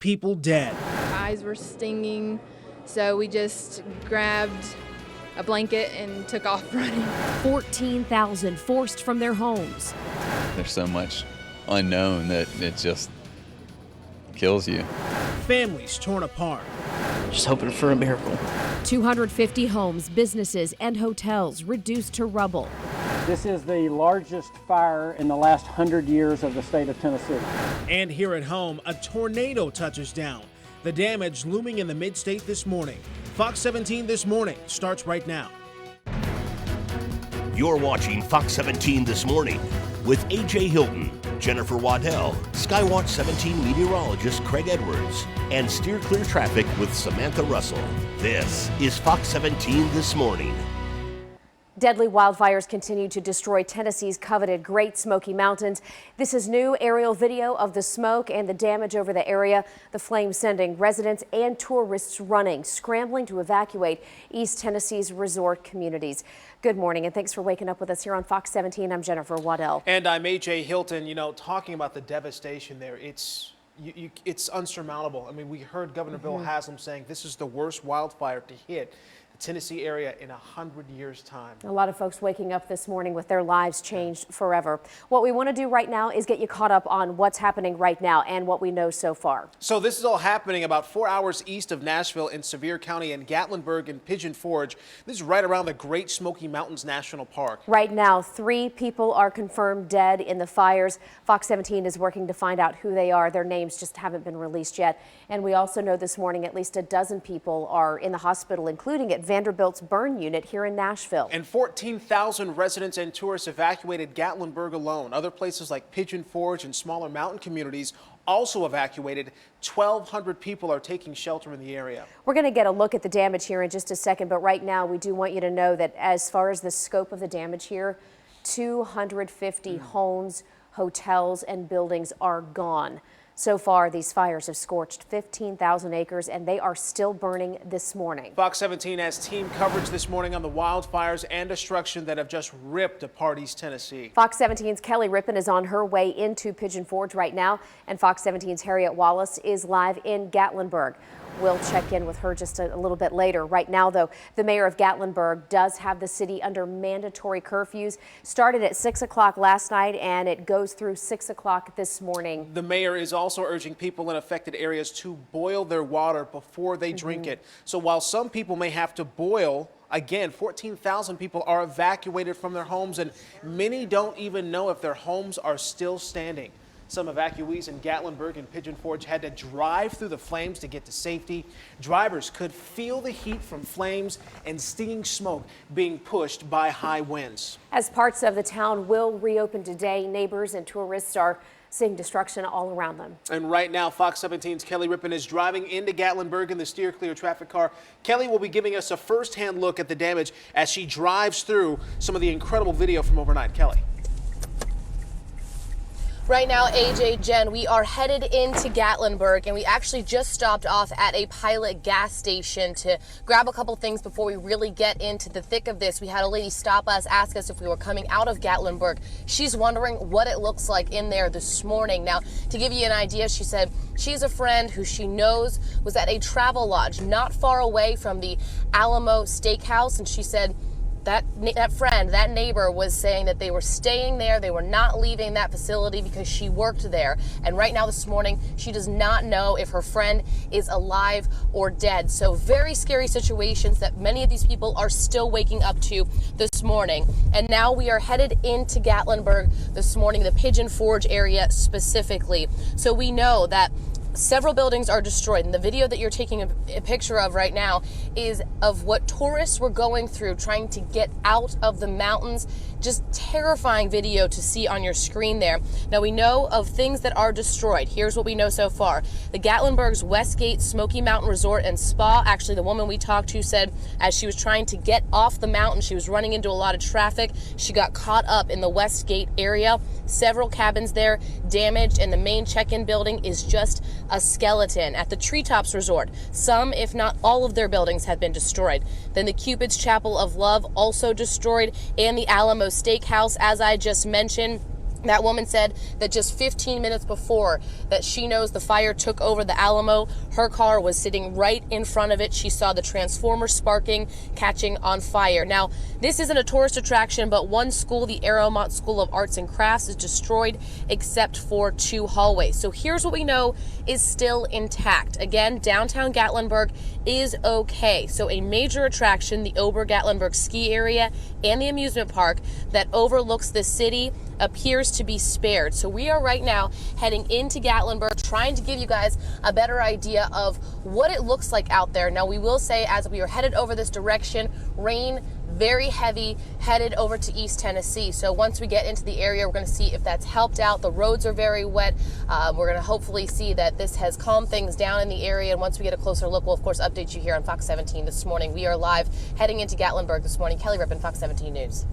people dead. Eyes were stinging, so we just grabbed a blanket and took off running. 14,000 forced from their homes. There's so much unknown that it just kills you. Families torn apart. Just hoping for a miracle. 250 homes, businesses, and hotels reduced to rubble. This is the largest fire in the last 100 years of the state of Tennessee. And here at home, a tornado touches down. The damage looming in the mid-state this morning. Fox 17 This Morning starts right now. You're watching Fox 17 This Morning with A.J. Hilton, Jennifer Waddell, Skywatch 17 meteorologist Craig Edwards, and Steer Clear Traffic with Samantha Russell. This is Fox 17 This Morning. Deadly wildfires continue to destroy Tennessee's coveted Great Smoky Mountains. This is new aerial video of the smoke and the damage over the area. The flames sending residents and tourists running, scrambling to evacuate East Tennessee's resort communities. Good morning and thanks for waking up with us here on Fox 17. I'm Jennifer Waddell. And I'm A.J. Hilton. You know, talking about the devastation there, it's unsurmountable. I mean, we heard Governor Bill Haslam saying this is the worst wildfire to hit Tennessee area in 100 years' time. A lot of folks waking up this morning with their lives changed forever. What we want to do right now is get you caught up on what's happening right now and what we know so far. So this is all happening about 4 hours east of Nashville in Sevier County and Gatlinburg and Pigeon Forge. This is right around the Great Smoky Mountains National Park. Right now, 3 people are confirmed dead in the fires. Fox 17 is working to find out who they are. Their names just haven't been released yet. And we also know this morning at least a dozen people are in the hospital, including at Vanderbilt's burn unit here in Nashville. And 14,000 residents and tourists evacuated Gatlinburg alone. Other places like Pigeon Forge and smaller mountain communities also evacuated. 1,200 people are taking shelter in the area. We're going to get a look at the damage here in just a second, but right now we do want you to know that as far as the scope of the damage here, 250 homes, hotels, and buildings are gone. So far, these fires have scorched 15,000 acres, and they are still burning this morning. Fox 17 has team coverage this morning on the wildfires and destruction that have just ripped apart East Tennessee. Fox 17's Kelly Rippin is on her way into Pigeon Forge right now, and Fox 17's Harriet Wallace is live in Gatlinburg. We'll check in with her just a little bit later. Right now, though, the mayor of Gatlinburg does have the city under mandatory curfews. Started at 6 o'clock last night, and it goes through 6 o'clock this morning. The mayor is also urging people in affected areas to boil their water before they drink it. So while some people may have to boil, again, 14,000 people are evacuated from their homes, and many don't even know if their homes are still standing. Some evacuees in Gatlinburg and Pigeon Forge had to drive through the flames to get to safety. Drivers could feel the heat from flames and stinging smoke being pushed by high winds. As parts of the town will reopen today, neighbors and tourists are seeing destruction all around them. And right now, Fox 17's Kelly Rippin is driving into Gatlinburg in the Steer Clear traffic car. Kelly will be giving us a first-hand look at the damage as she drives through some of the incredible video from overnight. Kelly. Right now, AJ, Jen, we are headed into Gatlinburg, and we actually just stopped off at a Pilot gas station to grab a couple things before we really get into the thick of this. We had a lady stop us, ask us if we were coming out of Gatlinburg. She's wondering what it looks like in there this morning. Now, to give you an idea, she said she's a friend who she knows was at a travel lodge not far away from the Alamo Steakhouse, and she said that friend, that neighbor, was saying that they were staying there. They were not leaving that facility because she worked there. And right now this morning, she does not know if her friend is alive or dead. So very scary situations that many of these people are still waking up to this morning. And now we are headed into Gatlinburg this morning, the Pigeon Forge area specifically. So we know that several buildings are destroyed, and the video that you're taking a picture of right now is of what tourists were going through trying to get out of the mountains. Just terrifying video to see on your screen there. Now we know of things that are destroyed. Here's what we know so far. The Gatlinburg's Westgate Smoky Mountain Resort and Spa, actually the woman we talked to said as she was trying to get off the mountain, she was running into a lot of traffic. She got caught up in the Westgate area. Several cabins there damaged, and the main check-in building is just a skeleton. At the Treetops Resort, some, if not all of their buildings have been destroyed. Then the Cupid's Chapel of Love also destroyed, and the Alamo Steakhouse, as I just mentioned. That woman said that just 15 minutes before that she knows the fire took over the Alamo, her car was sitting right in front of it. She saw the transformer sparking, catching on fire. Now, this isn't a tourist attraction, but one school, the Aeromont School of Arts and Crafts, is destroyed except for 2 hallways. So here's what we know is still intact. Again, downtown Gatlinburg is okay. So a major attraction, the Ober-Gatlinburg ski area and the amusement park that overlooks the city, appears to be spared. So we are right now heading into Gatlinburg, trying to give you guys a better idea of what it looks like out there. Now, we will say, as we are headed over this direction, rain very heavy, headed over to East Tennessee. So once we get into the area, we're going to see if that's helped out. The roads are very wet. We're going to hopefully see that this has calmed things down in the area. And once we get a closer look, we'll of course update you here on Fox 17 this morning. We are live heading into Gatlinburg this morning. Kelly Rippin, Fox 17 News.